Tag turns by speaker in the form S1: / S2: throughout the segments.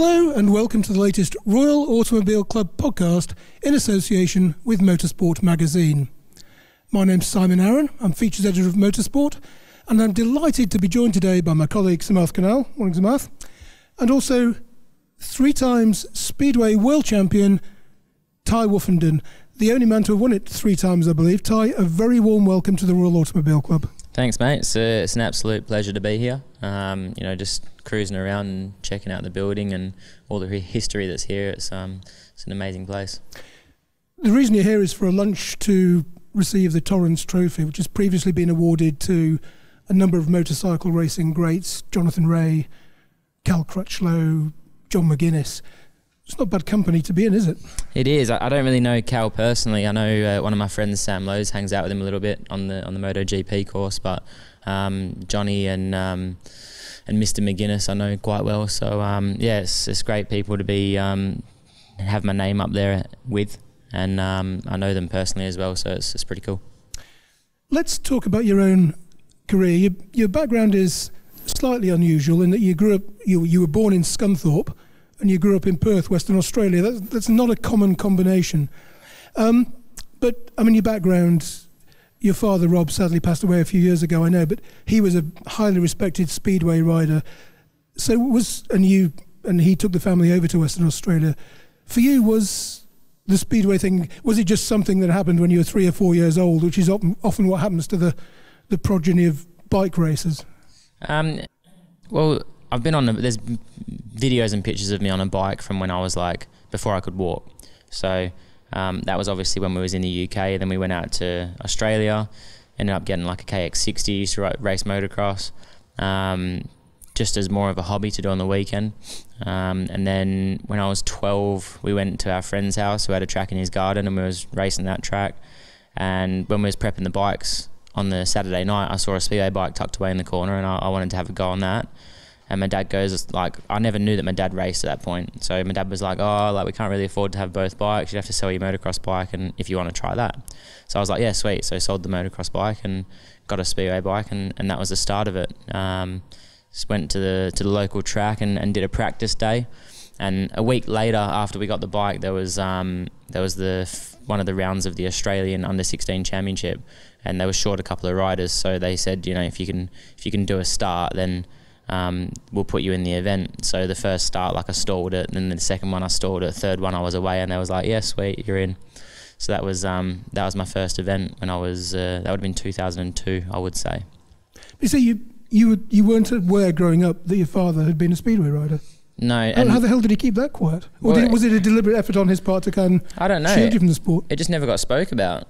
S1: Hello and welcome to the latest Royal Automobile Club podcast in association with Motorsport magazine. My name's Simon Arron, I'm features editor of Motorsport, and I'm delighted to be joined today by my colleague Samarth Kanal, morning Samarth, and also 3 times Speedway World Champion Tai Woffinden, the only man to have won it 3 times, I believe. Tai, a very warm welcome to the Royal Automobile Club.
S2: Thanks, mate. It's an absolute pleasure to be here. You know, just cruising around and checking out the building and all the history that's here. It's an amazing place.
S1: The reason you're here is for a lunch to receive the Torrens Trophy, which has previously been awarded to a number of motorcycle racing greats: Jonathan Rea, Cal Crutchlow, John McGuinness. It's not bad company to be in, is it? It
S2: is. I don't really know Cal personally. I know one of my friends, Sam Lowe's, hangs out with him a little bit on the MotoGP course, but Johnny and Mr. McGuinness I know quite well. So yeah, it's great people to be have my name up there with, and I know them personally as well. So it's pretty cool.
S1: Let's talk about your own career. Your background is slightly unusual in that you grew up. You were born in Scunthorpe, and you grew up in Perth, Western Australia. That's not a common combination. But, I mean, your background, your father, Rob, sadly passed away a few years ago, I know, but he was a highly respected Speedway rider. So and he took the family over to Western Australia. For you, was the Speedway thing, was it just something that happened when you were 3 or 4 years old, which is often what happens to the progeny of bike racers?
S2: Well, I've been there's videos and pictures of me on a bike from when I was before I could walk. So that was obviously when we was in the UK. Then we went out to Australia, ended up getting like a KX60, used to race motocross, just as more of a hobby to do on the weekend. And then when I was 12, we went to our friend's house who had a track in his garden, and we was racing that track. And when we was prepping the bikes on the Saturday night, I saw a Speedway bike tucked away in the corner, and I wanted to have a go on that. And my dad goes, I never knew that my dad raced at that point. So my dad was like, oh, we can't really afford to have both bikes. You'd have to sell your motocross bike, and if you want to try that. So I was like, yeah, sweet. So I sold the motocross bike and got a Speedway bike, and that was the start of it. Just went to the local track and did a practice day. And a week later, after we got the bike, there was one of the rounds of the Australian Under-16 Championship, and they were short a couple of riders. So they said, you know, if you can do a start, then we'll put you in the event. So the first start, I stalled it, and then the second one I stalled it, third one I was away, and they was like, yeah, sweet, you're in. So that was my first event when I was that would have been 2002, I would say.
S1: You see, you weren't aware growing up that your father had been a Speedway rider?
S2: No.
S1: How the hell did he keep that quiet? Or was it a deliberate effort on his part to kind of
S2: I don't know.
S1: shield you from the sport?
S2: It just never got spoke about.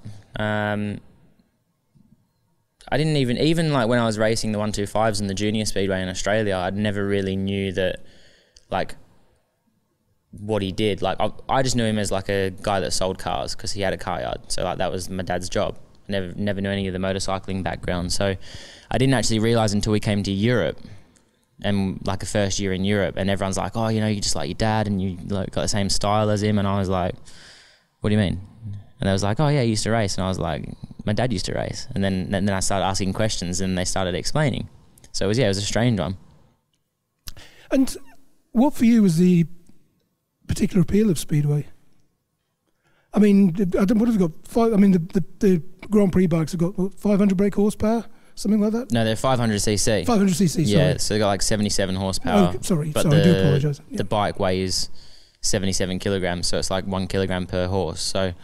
S2: I didn't even when I was racing the 125s in the junior Speedway in Australia, I never really knew that, what he did. I just knew him as a guy that sold cars because he had a car yard. So that was my dad's job. Never knew any of the motorcycling background. So I didn't actually realise until we came to Europe, and a first year in Europe, and everyone's like, oh, you know, you just like your dad and you got the same style as him. And I was like, what do you mean? And they was like, oh yeah, he used to race. And I was like, my dad used to race. And then I started asking questions, and they started explaining. So it was a strange one.
S1: And what for you was the particular appeal of Speedway? I mean, what have you got? The Grand Prix bikes have got, what, 500 brake horsepower? Something like that?
S2: No, they're 500cc.
S1: 500cc, sorry.
S2: Yeah, so they've got 77 horsepower.
S1: Oh, sorry,
S2: but
S1: I do apologise.
S2: The bike weighs 77 kilograms, so it's 1 kilogram per horse. So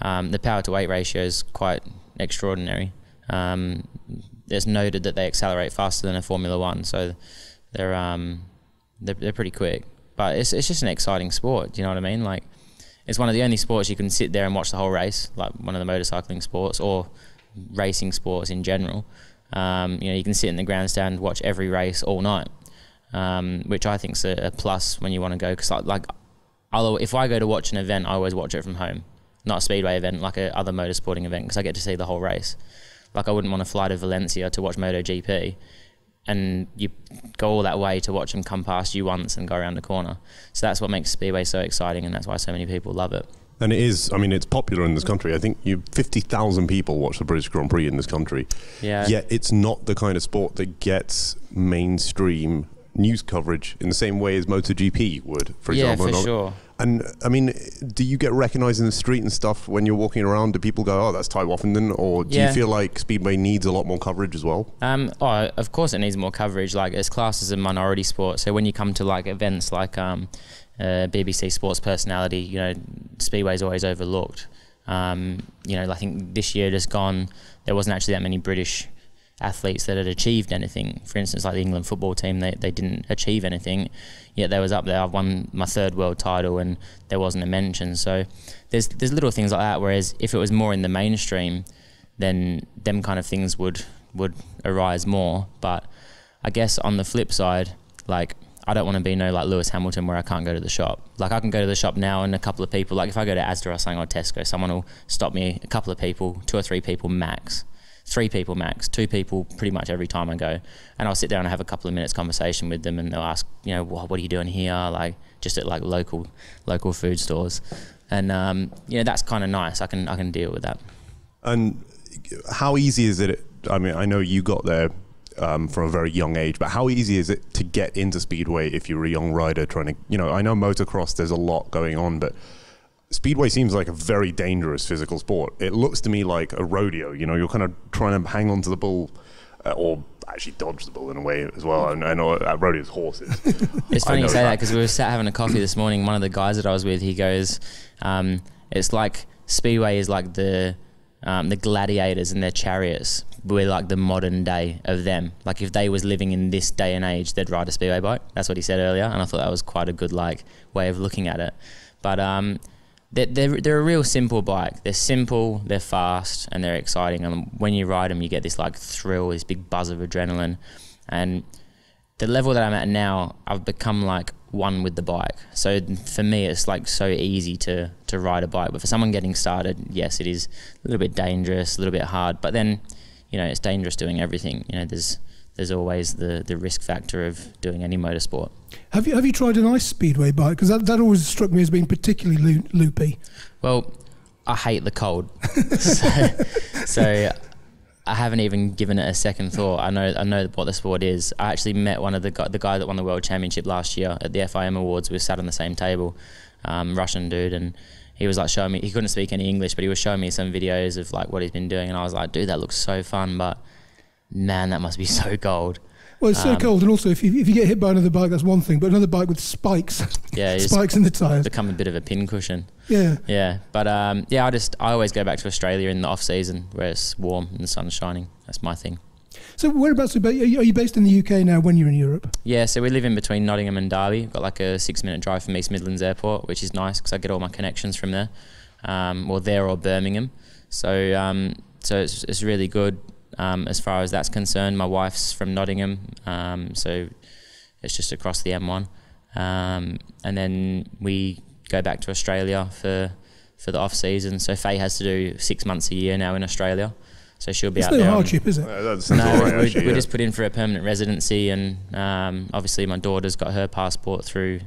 S2: the power to weight ratio is quite extraordinary. There's noted that they accelerate faster than a Formula One, so they're pretty quick. But it's just an exciting sport. Do you know what I mean? It's one of the only sports you can sit there and watch the whole race, like one of the motorcycling sports or racing sports in general. You know, you can sit in the grandstand, watch every race all night, which I think is a plus when you want to go. Because if I go to watch an event, I always watch it from home. Not a Speedway event, like a other motorsporting event, because I get to see the whole race. I wouldn't want to fly to Valencia to watch MotoGP, and you go all that way to watch them come past you once and go around the corner. So that's what makes Speedway so exciting, and that's why so many people love it.
S3: And it is, I mean, it's popular in this country. I think 50,000 people watch the British Grand Prix in this country.
S2: Yeah.
S3: Yet it's not the kind of sport that gets mainstream news coverage in the same way as MotoGP would, for example.
S2: Yeah, for sure.
S3: And I mean, do you get recognized in the street and stuff when you're walking around? Do people go, oh, that's Tai Woffinden? Or do you feel like Speedway needs a lot more coverage as well?
S2: Oh, of course it needs more coverage. Like, it's classed as a minority sport. So when you come to like events like BBC Sports Personality, you know, Speedway's always overlooked. You know, I think this year just gone, there wasn't actually that many British athletes that had achieved anything. For instance, like the England football team, they didn't achieve anything, yet they was up there. I've won my 3rd world title and there wasn't a mention. So there's little things like that, whereas if it was more in the mainstream, then them kind of things would arise more. But I guess on the flip side, like, I don't want to be like Lewis Hamilton where I can't go to the shop. Like, I can go to the shop now and a couple of people, like if I go to Asda or something or Tesco, someone will stop me, a couple of people, 2 or 3 people max. 3 people max, 2 people pretty much every time I go, and I'll sit down and have a couple of minutes conversation with them, and they'll ask, you know, what are you doing here? Like, just at like local food stores, and you know, that's kind of nice. I can deal with that. And
S3: how easy is it? I mean, I know you got there from a very young age, but how easy is it to get into Speedway if you're a young rider trying to, you know, I know motocross, there's a lot going on, but Speedway seems like a very dangerous physical sport. It looks to me like a rodeo. You know, you're kind of trying to hang on to the bull, or actually dodge the bull in a way as well. And I know rodeo's horses.
S2: It's funny you say that, because we were sat having a coffee this morning. One of the guys that I was with, he goes, it's like Speedway is like the gladiators and their chariots. We're like the modern day of them. Like, if they was living in this day and age, they'd ride a Speedway bike. That's what he said earlier, and I thought that was quite a good like way of looking at it. But they're a real simple bike. They're simple, they're fast, and they're exciting. And when you ride them, you get this like thrill, this big buzz of adrenaline. And the level that I'm at now, I've become like one with the bike. So for me, it's like so easy to ride a bike. But for someone getting started, yes, it is a little bit dangerous, a little bit hard. But then, you know, it's dangerous doing everything. You know, there's always the risk factor of doing any motorsport.
S1: Have you tried an ice speedway bike? Because that always struck me as being particularly loopy.
S2: Well, I hate the cold, so I haven't even given it a second thought. I know what the sport is. I actually met one of the guy that won the world championship last year at the FIM Awards. We were sat on the same table, Russian dude, and he was like showing me. He couldn't speak any English, but he was showing me some videos of like what he's been doing, and I was like, dude, that looks so fun, but man, that must be so cold.
S1: Well, it's so cold, and also if you get hit by another bike, that's one thing, but another bike with spikes,
S2: yeah,
S1: spikes in the tyres,
S2: become a bit of a pincushion.
S1: Yeah,
S2: but yeah, I always go back to Australia in the off season where it's warm and the sun's shining. That's my thing.
S1: So whereabouts are you based in the UK now when you're in Europe?
S2: Yeah, so we live in between Nottingham and Derby. Got like a 6-minute drive from East Midlands Airport, which is nice because I get all my connections from there, or there or Birmingham. So it's really good. As far as that's concerned, my wife's from Nottingham, so it's just across the M1, and then we go back to Australia for the off season. So Faye has to do 6 months a year now in Australia, so she'll be out there.
S1: It's no hardship, is it?
S2: No, we just put in for a permanent residency, and obviously my daughter's got her passport through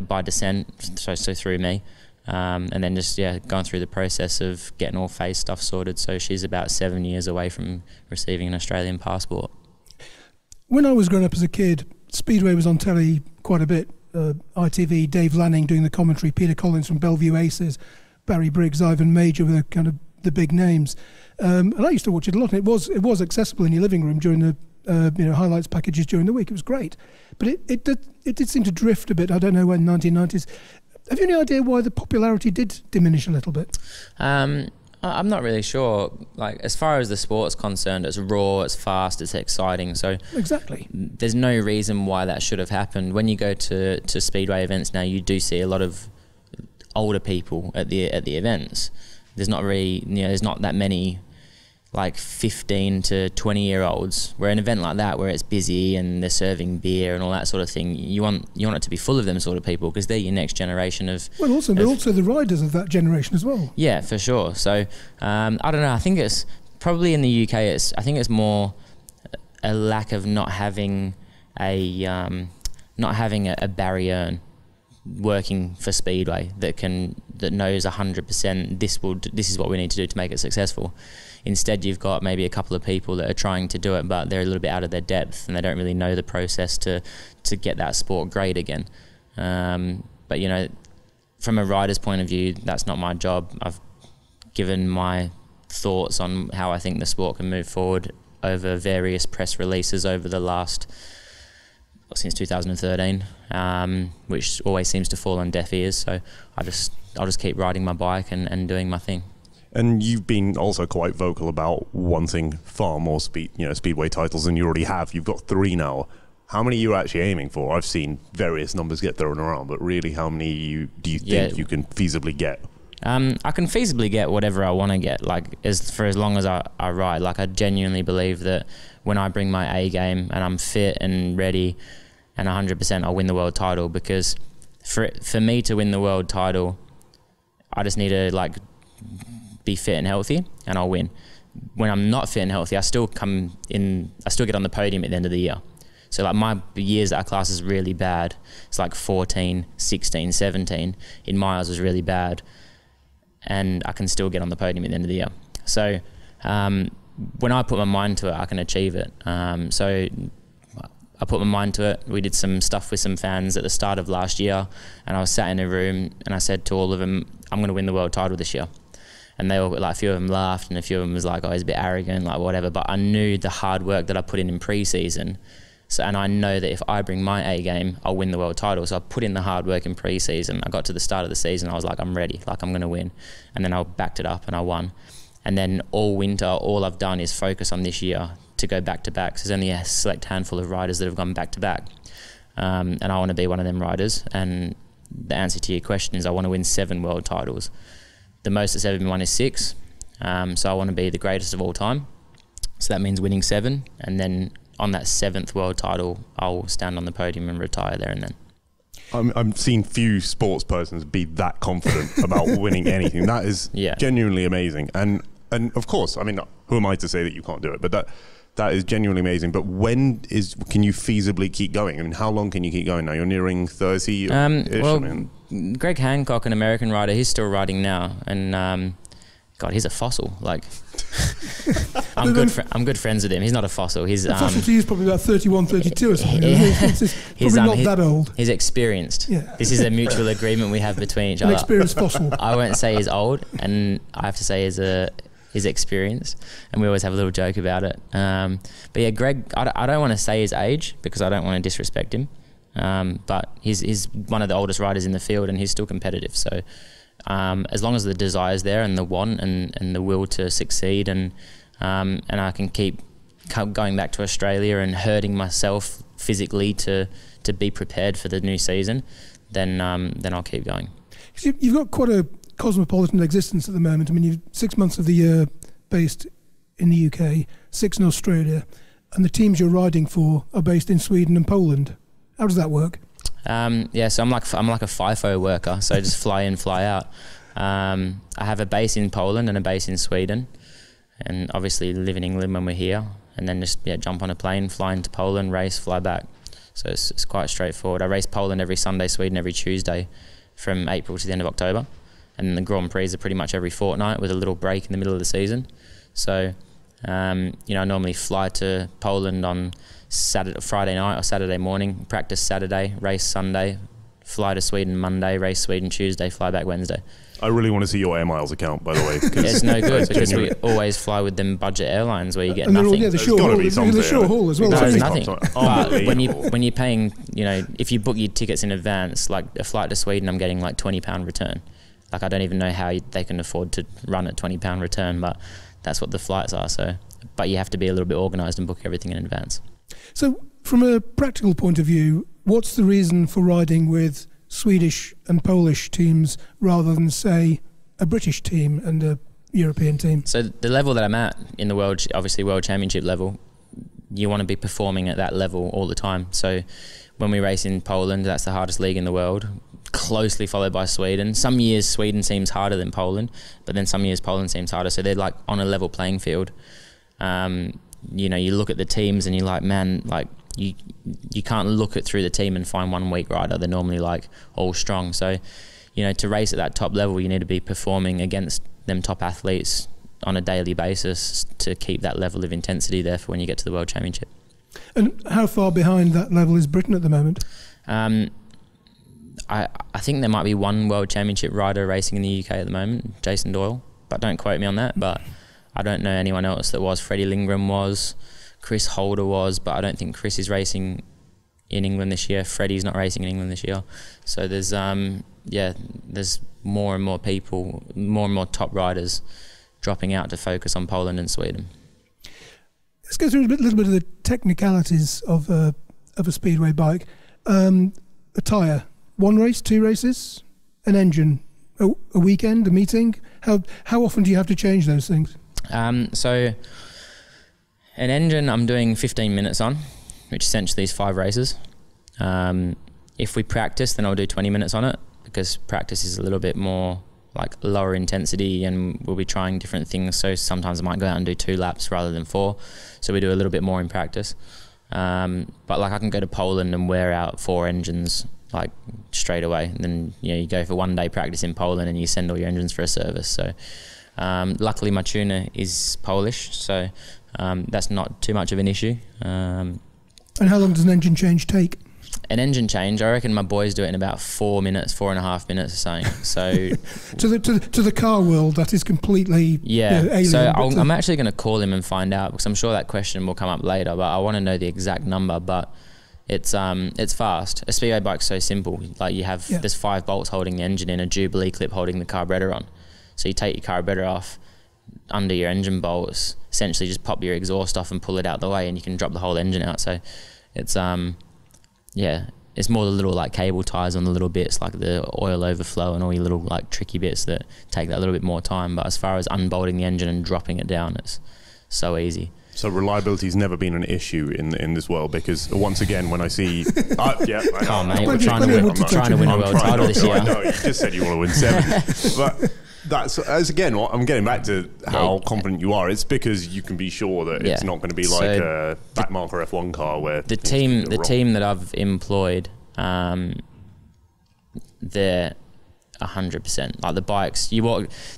S2: by descent, so through me. And then just going through the process of getting all Faye's stuff sorted. So she's about 7 years away from receiving an Australian passport.
S1: When I was growing up as a kid, Speedway was on telly quite a bit. ITV, Dave Lanning doing the commentary, Peter Collins from Bellevue Aces, Barry Briggs, Ivan Major were the kind of the big names. And I used to watch it a lot. And it was accessible in your living room during the highlights packages during the week. It was great, but it did seem to drift a bit. I don't know when 1990s. Have you any idea why the popularity did diminish a little bit?
S2: I'm not really sure. Like, as far as the sport's concerned, it's raw, it's fast, it's exciting. So
S1: exactly,
S2: there's no reason why that should have happened. When you go to Speedway events now, you do see a lot of older people at the events. There's not really, there's not that many like 15 to 20-year-olds. Where an event like that, where it's busy and they're serving beer and all that sort of thing, you want it to be full of them sort of people, because they're your next generation of.
S1: Well, also they're also the riders of that generation as well.
S2: Yeah, for sure. So I don't know. I think it's probably in the UK. I think it's more a lack of not having a barrier working for Speedway that knows 100% this is what we need to do to make it successful. Instead, you've got maybe a couple of people that are trying to do it, but they're a little bit out of their depth and they don't really know the process to get that sport great again. But you know, from a rider's point of view, that's not my job. I've given my thoughts on how I think the sport can move forward over various press releases over the last since 2013, which always seems to fall on deaf ears. So I'll just keep riding my bike and doing my thing.
S3: And you've been also quite vocal about wanting far more Speedway titles than you already have. You've got 3 now. How many are you actually aiming for? I've seen various numbers get thrown around, but really, how many do you think you can feasibly get?
S2: I can feasibly get whatever I want to get, like for as long as I ride. Like I genuinely believe that when I bring my A game and I'm fit and ready and 100%, I'll win the world title. Because for me to win the world title, I just need to like be fit and healthy, and I'll win. When I'm not fit and healthy, I still get on the podium at the end of the year. So like my years that our class is really bad, it's like 14, 16, 17. In my eyes was really bad, and I can still get on the podium at the end of the year. So when I put my mind to it, I can achieve it. So I put my mind to it. We did some stuff with some fans at the start of last year, and I was sat in a room and I said to all of them, I'm going to win the world title this year. And they all, like, a few of them laughed, and a few of them was like, oh, he's a bit arrogant, like whatever. But I knew the hard work that I put in pre-season. So, and I know that if I bring my A game, I'll win the world title. So I put in the hard work in pre-season. I got to the start of the season, I was like, I'm ready, like I'm going to win. And then I backed it up and I won. And then all winter, all I've done is focus on this year to go back-to-back. So there's only a select handful of riders that have gone back-to-back. And I want to be one of them riders. And the answer to your question is I want to win 7 world titles. The most that's ever been won is 6. So I want to be the greatest of all time. So that means winning 7. And then on that 7th world title, I'll stand on the podium and retire there and then.
S3: I'm seeing few sports persons be that confident about winning anything. That is genuinely amazing. And of course, I mean, who am I to say that you can't do it? But that is genuinely amazing. But can you feasibly keep going? I mean, how long can you keep going now? You're nearing 30-ish.
S2: Well, Greg Hancock, an American rider, he's still riding now. And God, he's a fossil. Like, I'm good friends with him. He's not a fossil. He's
S1: a fossil to you is probably about 31, 32 or something. He's probably not that old.
S2: He's experienced. Yeah. This is a mutual agreement we have between each other.
S1: An experienced fossil.
S2: I won't say he's old, and I have to say he's experienced, and we always have a little joke about it. But yeah, Greg, I don't want to say his age because I don't want to disrespect him. But he's one of the oldest riders in the field, and he's still competitive. So as long as the desire's there and the want and the will to succeed, and I can keep going back to Australia and hurting myself physically to be prepared for the new season, then I'll keep going.
S1: You've got quite a cosmopolitan existence at the moment. I mean, you've 6 months of the year based in the UK, 6 in Australia, and the teams you're riding for are based in Sweden and Poland. How does that work?
S2: Yeah, so I'm like a FIFO worker, so I just fly in, fly out. I have a base in Poland and a base in Sweden, and obviously live in England when we're here, and then just jump on a plane, fly into Poland, race, fly back. So it's quite straightforward. I race Poland every Sunday, Sweden every Tuesday, from April to the end of October, and the Grand Prix are pretty much every fortnight with a little break in the middle of the season. So I normally fly to Poland on Friday night or Saturday morning, practice Saturday, race Sunday, fly to Sweden Monday, race Sweden Tuesday, fly back Wednesday.
S3: I really want to see your air miles account, by the way.
S2: It's no good because we always fly with them budget airlines where you get nothing.
S1: The short haul as well.
S2: There's nothing. But when you're paying, if you book your tickets in advance, like a flight to Sweden, I'm getting like £20 return. Like I don't even know how they can afford to run a £20 return, but that's what the flights are. So, but you have to be a little bit organised and book everything in advance.
S1: So, from a practical point of view, what's the reason for riding with Swedish and Polish teams rather than, say, a British team and a European team?
S2: So the level that I'm at in the world, obviously World Championship level, you want to be performing at that level all the time. So when we race in Poland, that's the hardest league in the world, closely followed by Sweden. Some years Sweden seems harder than Poland, but then some years Poland seems harder. So they're like on a level playing field. You look at the teams and you're like, man, like you can't look it through the team and find one weak rider. They're normally like all strong. So, you know, to race at that top level, you need to be performing against them top athletes on a daily basis to keep that level of intensity there for when you get to the World Championship.
S1: And how far behind that level is Britain at the moment?
S2: I think there might be one World Championship rider racing in the UK at the moment, Jason Doyle, but don't quote me on that. But I don't know anyone else that was. Freddie Lindgren was, Chris Holder was, but I don't think Chris is racing in England this year. Freddie's not racing in England this year. So there's there's more and more people, more and more top riders dropping out to focus on Poland and Sweden.
S1: Let's go through a little bit of the technicalities of a speedway bike. A tyre, 1 race, 2 races, an engine, a weekend, a meeting. How often do you have to change those things?
S2: So an engine I'm doing 15 minutes on, which essentially is 5 races. If we practice, then I'll do 20 minutes on it, because practice is a little bit more like lower intensity and we'll be trying different things. So sometimes I might go out and do 2 laps rather than 4. So we do a little bit more in practice. But like I can go to Poland and wear out 4 engines like straight away. And then, you know, you go for 1 day practice in Poland and you send all your engines for a service. So luckily my tuner is Polish, so that's not too much of an issue.
S1: And how long does an engine change take?
S2: An engine change, I reckon my boys do it in about 4 minutes, 4.5 minutes or something. So
S1: to the car world, that is completely alien.
S2: So I'm actually going to call him and find out, because I'm sure that question will come up later. But I want to know the exact number. But it's fast. A speedway bike's so simple. Like there's 5 bolts holding the engine in, a Jubilee clip holding the carburetor on. So you take your carburetor off, under your engine bolts, essentially just pop your exhaust off and pull it out the way, and you can drop the whole engine out. So it's it's more the little like cable ties on the little bits, like the oil overflow and all your little like tricky bits that take that little bit more time. But as far as unbolting the engine and dropping it down, it's so easy.
S3: So reliability's never been an issue in this world, because once again when I see I know,
S2: mate, we're trying to win a world title this year.
S3: I know, you just said you want to win 7, but that's again what I'm getting back to, how confident you are. It's because you can be sure that it's not going to be like a backmarker F1 car where the team
S2: that I've employed, they're 100%. Like the bikes,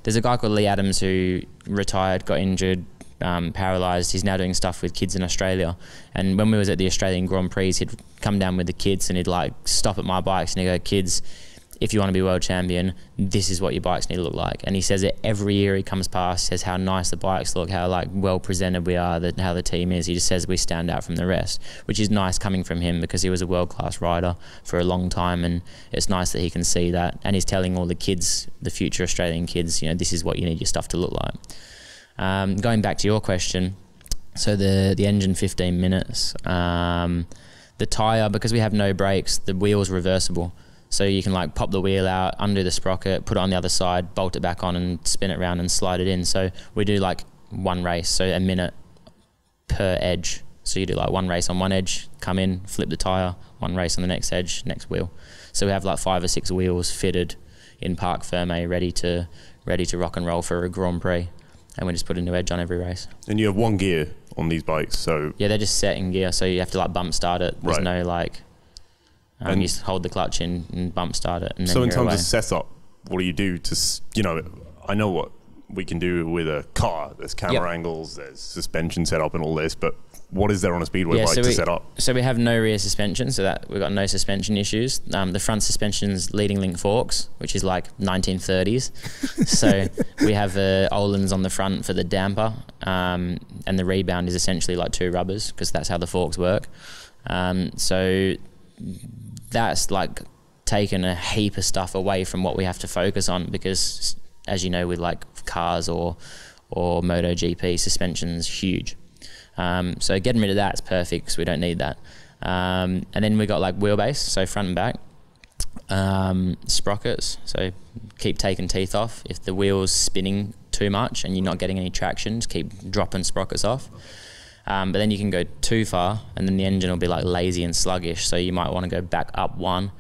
S2: there's a guy called Lee Adams who retired, got injured, paralysed. He's now doing stuff with kids in Australia. And when we was at the Australian Grand Prix, he'd come down with the kids and he'd like stop at my bikes and he'd go, "Kids, if you want to be world champion, this is what your bikes need to look like." And he says it every year he comes past, says how nice the bikes look, how like well presented we are, how the team is. He just says we stand out from the rest, which is nice coming from him, because he was a world-class rider for a long time, and it's nice that he can see that. And he's telling all the kids, the future Australian kids, you know, this is what you need your stuff to look like. Going back to your question, so the engine 15 minutes, the tyre, because we have no brakes, the wheel's reversible. So you can like pop the wheel out, undo the sprocket, put it on the other side, bolt it back on and spin it around and slide it in. So we do like 1 race, so a minute per edge. So you do like 1 race on one edge, come in, flip the tyre, 1 race on the next edge, next wheel. So we have like 5 or 6 wheels fitted in Parc Fermé, ready to rock and roll for a Grand Prix. And we just put a new edge on every race. And
S3: you have 1 gear on these bikes, so
S2: yeah, they're just set in gear, so you have to like bump start it. There's no like you just hold the clutch in and bump start it. And then
S3: so in terms of setup, what do you do to, you know, I know what we can do with a car. There's camera angles, there's suspension setup and all this, but what is there on a speedway bike to set up? So
S2: we have no rear suspension, so that we've got no suspension issues. The front suspension's leading link forks, which is like 1930s. So we have Öhlins on the front for the damper, and the rebound is essentially like 2 rubbers, because that's how the forks work. So that's like taken a heap of stuff away from what we have to focus on, because as you know, with like cars or MotoGP, suspension's huge. So getting rid of that is perfect, because we don't need that. And then we got like wheelbase, so front and back, sprockets, so keep taking teeth off. If the wheel's spinning too much and you're not getting any traction, just keep dropping sprockets off. But then you can go too far and then the engine will be like lazy and sluggish, so you might want to go back up 1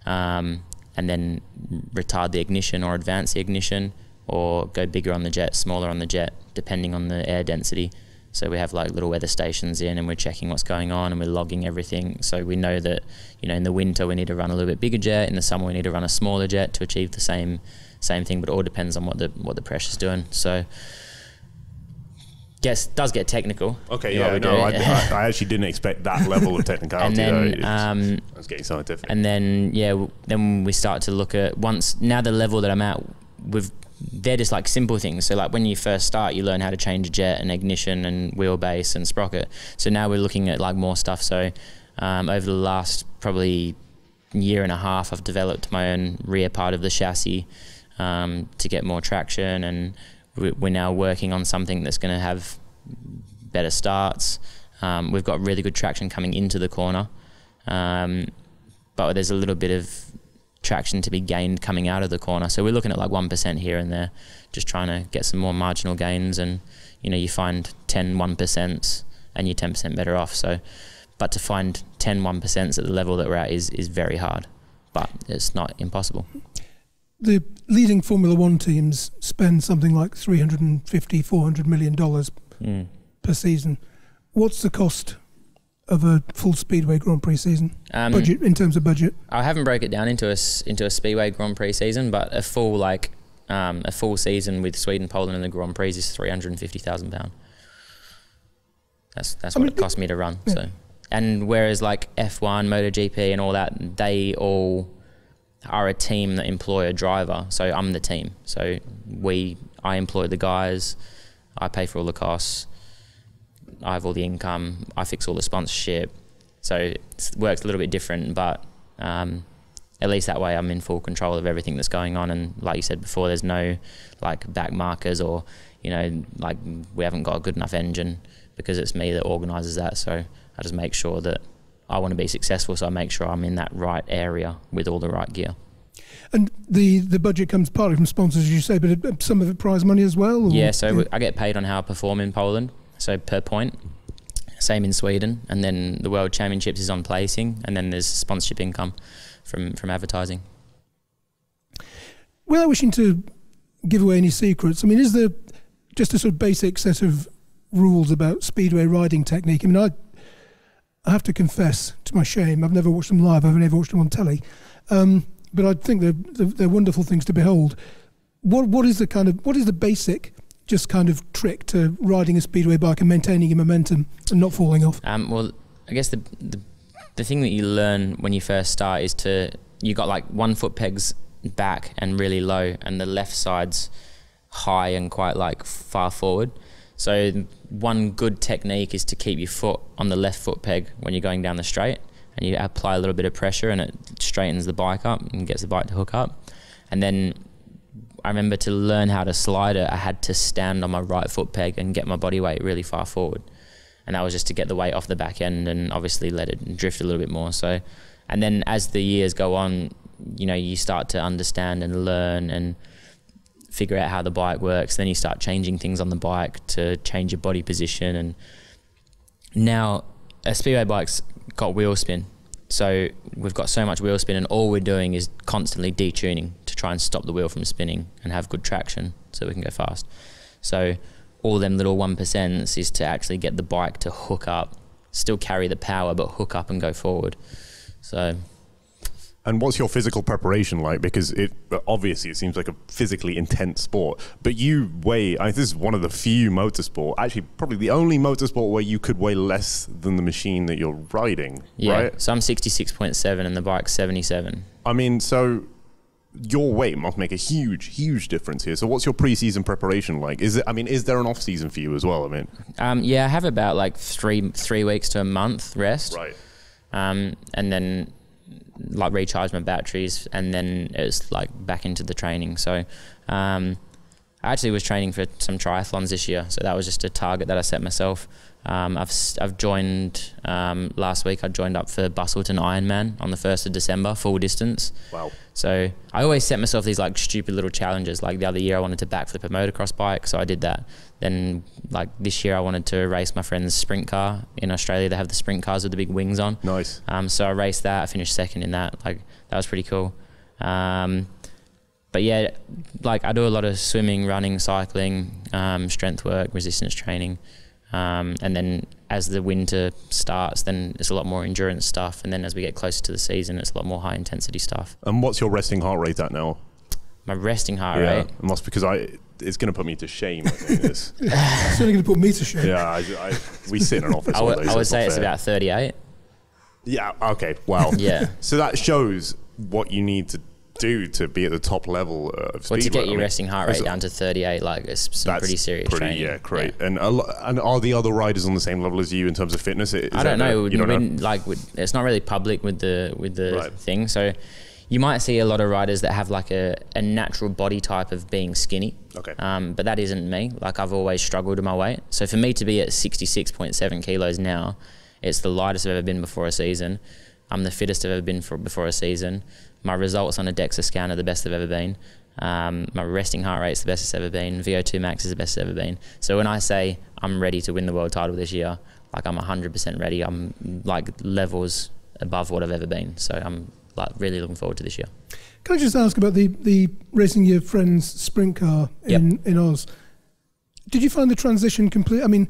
S2: and then retard the ignition or advance the ignition, or go bigger on the jet, smaller on the jet, depending on the air density. So we have like little weather stations in, and we're checking what's going on, and we're logging everything. So we know that, you know, in the winter we need to run a little bit bigger jet. In the summer we need to run a smaller jet to achieve the same thing. But it all depends on what the pressure's doing. So yes, does get technical.
S3: Okay, yeah, no, I actually didn't expect that level of technicality.
S2: And then
S3: I was getting scientific.
S2: And then then we start to look at now the level that I'm at with. They're just like simple things. So like when you first start, you learn how to change a jet and ignition and wheelbase and sprocket. So now we're looking at like more stuff. So over the last probably year and a half, I've developed my own rear part of the chassis to get more traction, and we're now working on something that's going to have better starts. We've got really good traction coming into the corner, but there's a little bit of traction to be gained coming out of the corner. So we're looking at like 1% here and there, just trying to get some more marginal gains. And you know, you find 10 1% and you're 10% better off. So, but to find 10 1% at the level that we're at is very hard, but it's not impossible.
S1: The leading Formula One teams spend something like $350–400 million per season. What's the cost of a full Speedway Grand Prix season, budget, in terms of budget?
S2: I haven't broke it down into a Speedway Grand Prix season, but a full season with Sweden, Poland, and the Grand Prix is £350,000. That's what it cost me to run. Yeah. So, and whereas like F1, MotoGP, and all that, they all are a team that employ a driver. So I'm the team. So I employ the guys, I pay for all the costs, I have all the income, I fix all the sponsorship. So it works a little bit different, but at least that way I'm in full control of everything that's going on. And like you said before, there's no like back markers, or you know, like we haven't got a good enough engine, because it's me that organises that. So I just make sure that I want to be successful, so I make sure I'm in that right area with all the right gear.
S1: And the budget comes partly from sponsors, as you say, but some of it prize money as well? Or?
S2: Yeah, so I get paid on how I perform in Poland, so per point. Same in Sweden, and then the World Championships is on placing, and then there's sponsorship income from advertising.
S1: Without wishing to give away any secrets, I mean, is there just a sort of basic set of rules about Speedway riding technique? I mean, I have to confess, to my shame, I've never watched them live, I've never watched them on telly, but I think they're wonderful things to behold. What is the basic just kind of trick to riding a Speedway bike and maintaining your momentum and not falling off?
S2: Well, I guess the thing that you learn when you first start is you got like 1 foot pegs back and really low, and the left side's high and quite like far forward. So one good technique is to keep your foot on the left foot peg when you're going down the straight, and you apply a little bit of pressure, and it straightens the bike up and gets the bike to hook up. And then I remember to learn how to slide it, I had to stand on my right foot peg and get my body weight really far forward. And that was just to get the weight off the back end and obviously let it drift a little bit more. So, and then as the years go on, you know, you start to understand and learn and figure out how the bike works. Then you start changing things on the bike to change your body position. And now a Speedway bike's got wheel spin. So we've got so much wheel spin, and all we're doing is constantly detuning to try and stop the wheel from spinning and have good traction so we can go fast. So all them little 1% is to actually get the bike to hook up, still carry the power, but hook up and go forward. So.
S3: And what's your physical preparation like? Because obviously it seems like a physically intense sport, but you weigh, this is one of the few motorsport, actually probably the only motorsport where you could weigh less than the machine that you're riding, right?
S2: So I'm 66.7 and the bike's 77. I
S3: mean, so your weight must make a huge difference here. So what's your pre-season preparation like? Is there an off-season for you as well?
S2: Yeah, I have about like three weeks to a month rest.
S3: Right.
S2: And then like recharge my batteries, and then it's like back into the training. So I actually was training for some triathlons this year, so that was just a target that I set myself. I've joined last week. I joined up for Bustleton Ironman on the 1st of December, full distance.
S3: Wow.
S2: So I always set myself these like stupid little challenges. Like the other year I wanted to backflip a motocross bike, so I did that. Then like this year I wanted to race my friend's sprint car. In Australia they have the sprint cars with the big wings on.
S3: Nice.
S2: So I raced that. I finished second in that. Like that was pretty cool. But yeah, like I do a lot of swimming, running, cycling, strength work, resistance training. And then as the winter starts, then it's a lot more endurance stuff. And then as we get closer to the season, it's a lot more high intensity stuff.
S3: And what's your resting heart rate at now?
S2: My resting heart rate?
S3: It must, because it's going to put me to shame, I think, this.
S1: It's only going to put me to shame.
S3: Yeah, we sit in an office all day.
S2: I would say it's about 38.
S3: Yeah, okay, wow.
S2: Yeah.
S3: So that shows what you need to do to be at the top level of speedway.
S2: Well, to get your resting heart rate down to 38, like, it's some pretty serious training.
S3: Yeah, great. Yeah. And are the other riders on the same level as you in terms of fitness?
S2: I don't know. You don't know? Like, it's not really public with the thing. So you might see a lot of riders that have like a natural body type of being skinny.
S3: Okay.
S2: But that isn't me. Like, I've always struggled with my weight. So for me to be at 66.7 kilos now, it's the lightest I've ever been before a season. I'm the fittest I've ever been before a season. My results on a DEXA scan are the best they've ever been. My resting heart rate's the best it's ever been. VO2 max is the best it's ever been. So when I say I'm ready to win the world title this year, like, I'm 100% ready. I'm like levels above what I've ever been. So I'm like really looking forward to this year.
S1: Can I just ask about the racing your friend's sprint car in Oz? Did you find the transition complete? I mean,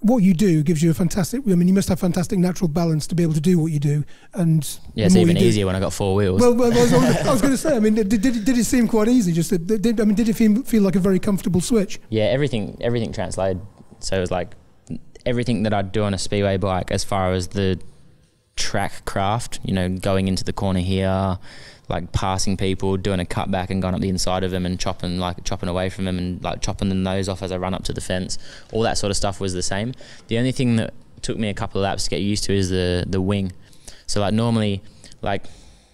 S1: what you do gives you a fantastic, I mean, you must have fantastic natural balance to be able to do what you do. And
S2: yeah, it's even easier when I got 4 wheels.
S1: Well, I was going to say, I mean, did it seem quite easy? Did it feel like a very comfortable switch?
S2: Yeah, everything translated. So it was like everything that I'd do on a speedway bike, as far as the track craft, you know, going into the corner here, like passing people, doing a cutback and going up the inside of them and chopping away from them and like chopping the nose off as I run up to the fence. All that sort of stuff was the same. The only thing that took me a couple of laps to get used to is the wing. So like normally, like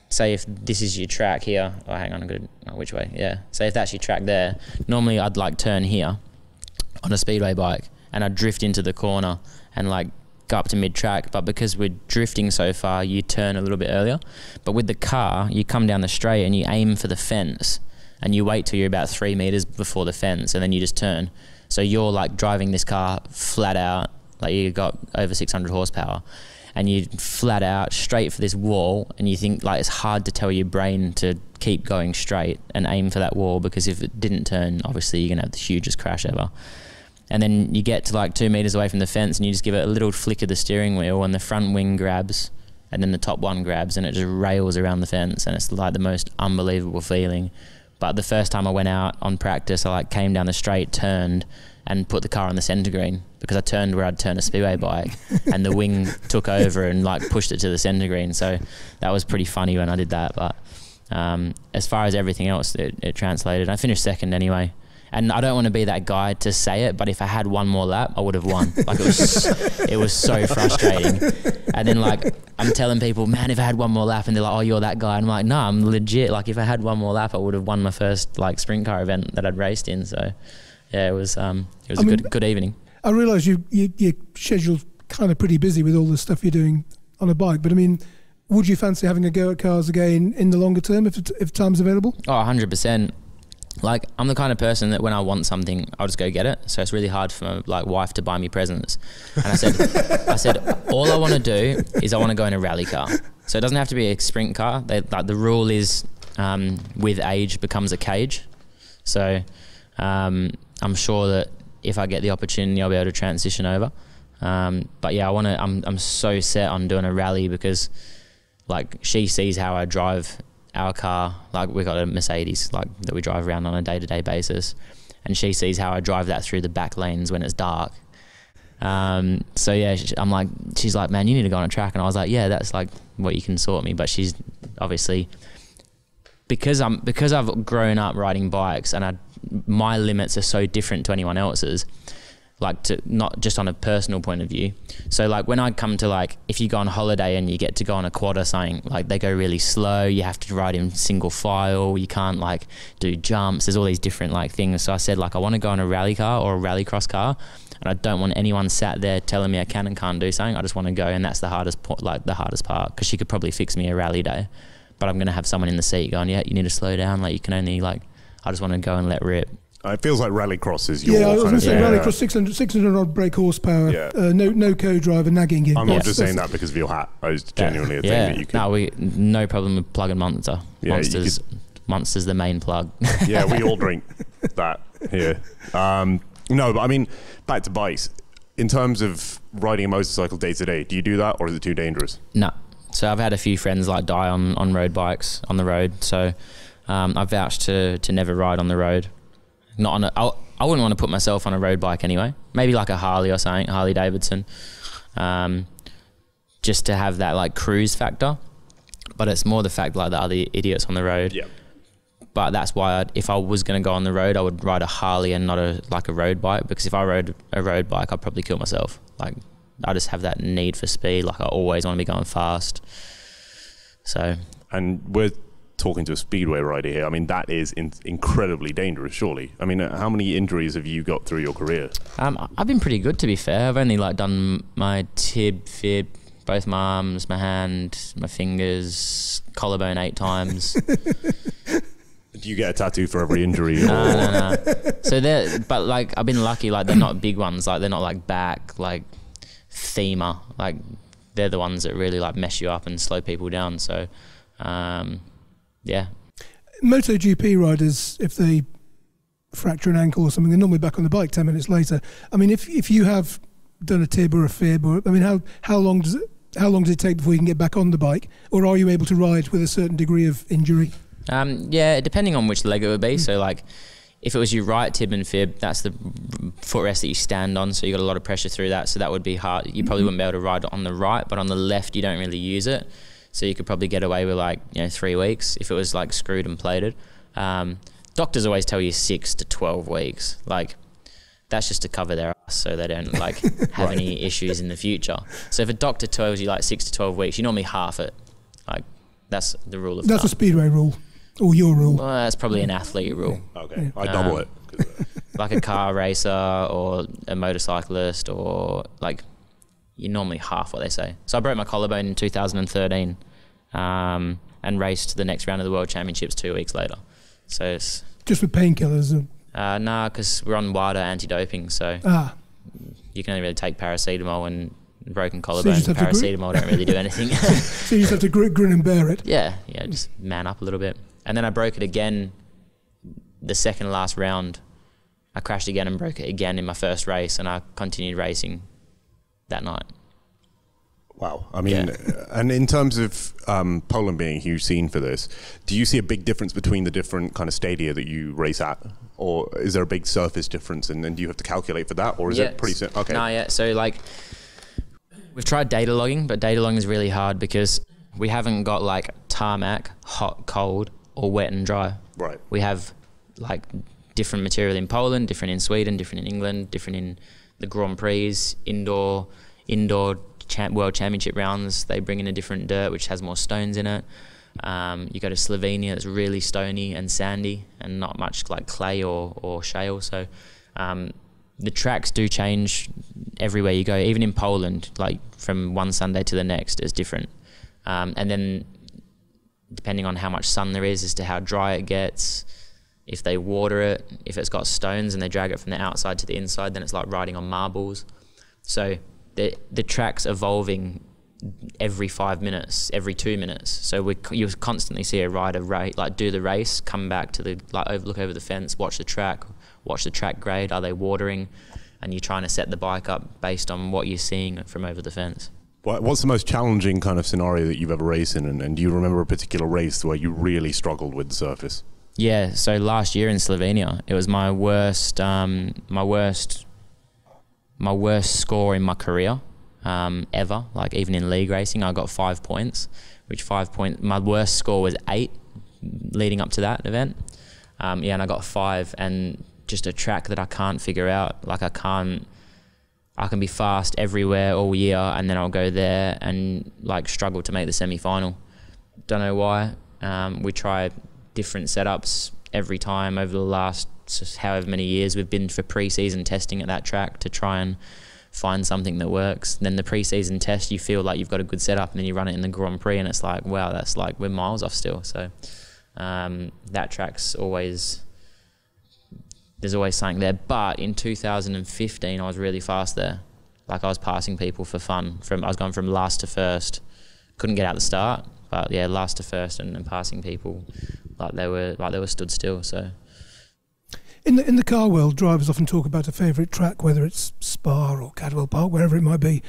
S2: say if this is your track here, oh hang on, I'm gonna, which way? Yeah. Say if that's your track there, normally I'd like turn here on a speedway bike and I'd drift into the corner and like go up to mid-track, but because we're drifting so far, you turn a little bit earlier. But with the car, you come down the straight and you aim for the fence and you wait till you're about 3 meters before the fence and then you just turn. So you're like driving this car flat out, like you got over 600 horsepower and you flat out straight for this wall, and you think like it's hard to tell your brain to keep going straight and aim for that wall, because if it didn't turn, obviously you're gonna have the hugest crash ever. And then you get to like 2 meters away from the fence and you just give it a little flick of the steering wheel and the front wing grabs and then the top one grabs and it just rails around the fence, and it's like the most unbelievable feeling. But the first time I went out on practice, I like came down the straight, turned and put the car on the center green, because I turned where I'd turn a speedway bike and the wing took over and like pushed it to the center green. So that was pretty funny when I did that. But as far as everything else, it translated. I finished second anyway. And I don't want to be that guy to say it, but if I had one more lap, I would have won. Like it was so frustrating. And then like I'm telling people, man, if I had one more lap, and they're like, oh, you're that guy. And I'm like, no, I'm legit. Like if I had one more lap, I would have won my first like sprint car event that I'd raced in. So yeah, it was a good evening. I realise your schedule's kind of pretty busy with all the stuff you're doing on a bike, but I mean, would you fancy having a go at cars again in the longer term if time's available? Oh, 100%. Like I'm the kind of person that when I want something, I'll just go get it. So it's really hard for my like wife to buy me presents. And I said, all I want to do is I want to go in a rally car. So it doesn't have to be a sprint car. Like the rule is, with age becomes a cage. So I'm sure that if I get the opportunity, I'll be able to transition over. But yeah, I'm so set on doing a rally, because like she sees how I drive our car. Like we got a Mercedes like that we drive around on a day-to-day basis, and she sees how I drive that through the back lanes when it's dark. So yeah, she's like, man, you need to go on a track. And I was like, yeah, that's like what you can sort me. But she's obviously, because I've grown up riding bikes and my limits are so different to anyone else's, like to not just on a personal point of view. So like when I come to like, if you go on holiday and you get to go on a quad or something, like they go really slow, you have to ride in single file, you can't like do jumps, there's all these different like things. So I said like, I want to go on a rally car or a rallycross car, and I don't want anyone sat there telling me I can and can't do something. I just want to go, and that's the hardest part, because she could probably fix me a rally day, but I'm going to have someone in the seat going, yeah, you need to slow down, like you can only like, I just want to go and let rip. It feels like Rallycross is your I was going to say Rallycross, 600 odd brake horsepower, no co-driver nagging in. I'm not just saying that because of your hat. I was genuinely a thing that you could. No problem with plugging Monster. Monster's the main plug. Yeah, we all drink that here.
S3: No, but I mean, back to bikes. In terms of riding a motorcycle day to day, do you do that, or is it too dangerous?
S2: No. So I've had a few friends like die on road bikes on the road. So I've vouched to never ride on the road. Not on I wouldn't want to put myself on a road bike anyway. Maybe like a Harley or something, Harley Davidson, just to have that like cruise factor. But it's more the fact like the other idiots on the road. Yeah. But that's why if I was going to go on the road, I would ride a Harley and not a road bike, because if I rode a road bike, I'd probably kill myself. Like, I just have that need for speed. Like, I always want to be going fast. So. And
S3: we're talking to a speedway rider here. I mean, that is incredibly dangerous, surely. I mean, how many injuries have you got through your career?
S2: I've been pretty good, to be fair. I've only like done my tib, fib, both my arms, my hand, my fingers, collarbone 8 times.
S3: Do you get a tattoo for every injury?
S2: No. So but like, I've been lucky, like they're not big ones, like they're not like back, like femur, like they're the ones that really like mess you up and slow people down. So, yeah.
S1: MotoGP riders, if they fracture an ankle or something, they're normally back on the bike 10 minutes later. I mean, if you have done a tib or a fib, or I mean, how long does it take before you can get back on the bike, or are you able to ride with a certain degree of injury?
S2: Yeah, depending on which leg it would be. So like, if it was your right tib and fib, that's the footrest that you stand on, so you got a lot of pressure through that, so that would be hard. You probably wouldn't be able to ride on the right, but on the left you don't really use it, so you could probably get away with like 3 weeks if it was like screwed and plated. Doctors always tell you 6 to 12 weeks. Like, that's just to cover their ass so they don't like have any issues in the future. So if a doctor tells you like 6 to 12 weeks, you normally half it. Like, that's the rule of thumb.
S1: That's a speedway rule. Or your rule?
S2: Well, that's probably an athlete rule.
S3: Okay, I double it.
S2: Like a car racer or a motorcyclist, or like, you're normally half what they say. So I broke my collarbone in 2013 and raced to the next round of the World Championships 2 weeks later. So it's...
S1: Just with painkillers?
S2: Nah, because we're on WADA anti-doping, so you can only really take paracetamol, and broken collarbone, so paracetamol don't really do anything.
S1: So you just have to grin and bear it?
S2: Yeah, just man up a little bit. And then I broke it again the second last round. I crashed again and broke it again in my first race, and I continued racing that night.
S3: Wow. I mean, and in terms of Poland being a huge scene for this, do you see a big difference between the different kind of stadia that you race at? Or is there a big surface difference, and then do you have to calculate for that? Or is it pretty simple? Okay.
S2: No, yeah. So like, we've tried data logging, but data logging is really hard because we haven't got like tarmac, hot, cold, or wet and dry. Right. We have like different material in Poland, different in Sweden, different in England, different in the Grand Prix, indoor World Championship rounds. They bring in a different dirt which has more stones in it. You go to Slovenia, it's really stony and sandy and not much like clay or shale. So the tracks do change everywhere you go. Even in Poland, like from one Sunday to the next is different. And then depending on how much sun there is as to how dry it gets. If they water it, if it's got stones and they drag it from the outside to the inside, then it's like riding on marbles. So the track's evolving every 5 minutes, every 2 minutes. So you constantly see a rider like do the race, come back to the look over the fence, watch the track grade. Are they watering? And you're trying to set the bike up based on what you're seeing from over the fence.
S3: What's the most challenging kind of scenario that you've ever raced in, and do you remember a particular race where you really struggled with the surface?
S2: Yeah, so last year in Slovenia, it was my worst score in my career ever. Like even in league racing, I got 5 points, my worst score was 8 leading up to that event. And I got 5, and just a track that I can't figure out. Like I can be fast everywhere all year, and then I'll go there and like struggle to make the semi-final. Don't know why. We try different setups every time over the last however many years we've been for pre-season testing at that track to try and find something that works. Then the pre-season test, you feel like you've got a good setup, and then you run it in the Grand Prix and it's like, wow, that's like we're miles off still. So that track's there's always something there. But in 2015 I was really fast there. Like I was passing people for fun. I was going from last to first. Couldn't get out the start, but yeah, last to first and passing people like they were stood still. So
S1: In the car world, drivers often talk about a favourite track, whether it's Spa or Cadwell Park, wherever it might be.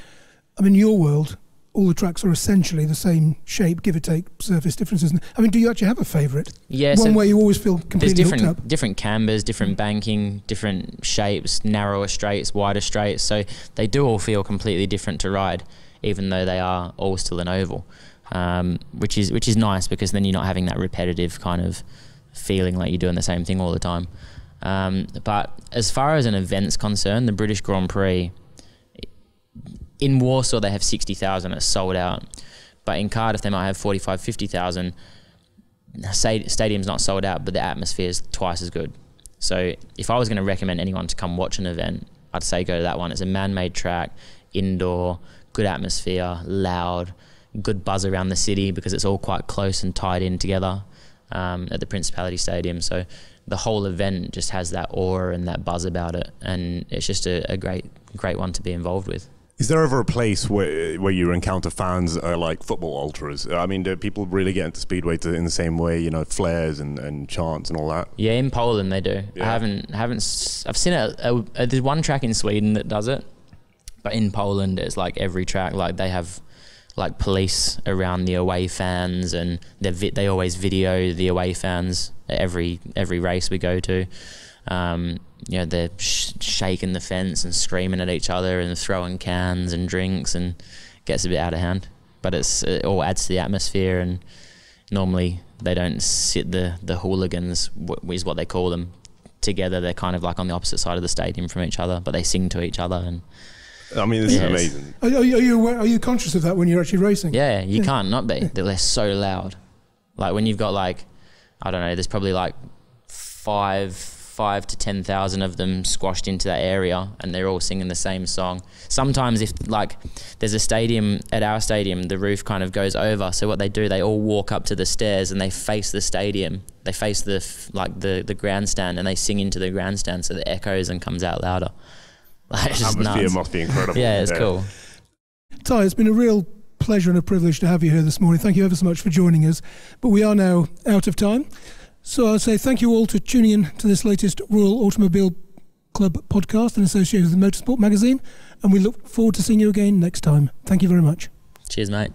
S1: I mean, in your world, all the tracks are essentially the same shape, give or take surface differences. I mean, do you actually have a favourite?
S2: Yeah.
S1: One where you always feel completely hooked up?
S2: Different cambers, different banking, different shapes, narrower straights, wider straights. So they do all feel completely different to ride, even though they are all still an oval, which is nice, because then you're not having that repetitive kind of feeling like you're doing the same thing all the time. But as far as an event's concerned, the British Grand Prix, in Warsaw they have 60,000, it's sold out. But in Cardiff they might have 45, 50,000. Stadium's not sold out, but the atmosphere is twice as good. So if I was going to recommend anyone to come watch an event, I'd say go to that one. It's a man-made track, indoor, good atmosphere, loud, good buzz around the city because it's all quite close and tied in together at the Principality Stadium. So the whole event just has that aura and that buzz about it, and it's just a great one to be involved with.
S3: Is there ever a place where you encounter fans like football ultras? I mean, do people really get into Speedway in the same way, you know, flares and chants and all that?
S2: Yeah, in Poland they do.
S3: Yeah.
S2: I've seen there's one track in Sweden that does it, but in Poland it's like every track, like they have like police around the away fans, and they always video the away fans at every race we go to. You know, they're shaking the fence and screaming at each other and throwing cans and drinks, and it gets a bit out of hand. But it all adds to the atmosphere, and normally they don't sit the hooligans, is what they call them, together. They're kind of like on the opposite side of the stadium from each other, but they sing to each other. And
S3: I mean, this is amazing.
S1: Are you conscious of that when you're actually racing?
S2: Yeah, you can't not be. They're so loud. Like when you've got like, I don't know, there's probably like 5 to 10,000 of them squashed into that area, and they're all singing the same song. Sometimes if like there's a stadium, at our stadium the roof kind of goes over, so what they do, they all walk up to the stairs and they face the stadium, they face the grandstand, and they sing into the grandstand so it echoes and comes out louder. Like, it's just nuts.
S3: Must be incredible.
S2: Yeah, it's cool.
S1: Tai, it's been a real pleasure and a privilege to have you here this morning. Thank you ever so much for joining us, but we are now out of time. So I'll say thank you all for tuning in to this latest Royal Automobile Club podcast in association with Motorsport Magazine, and we look forward to seeing you again next time. Thank you very much.
S2: Cheers, mate.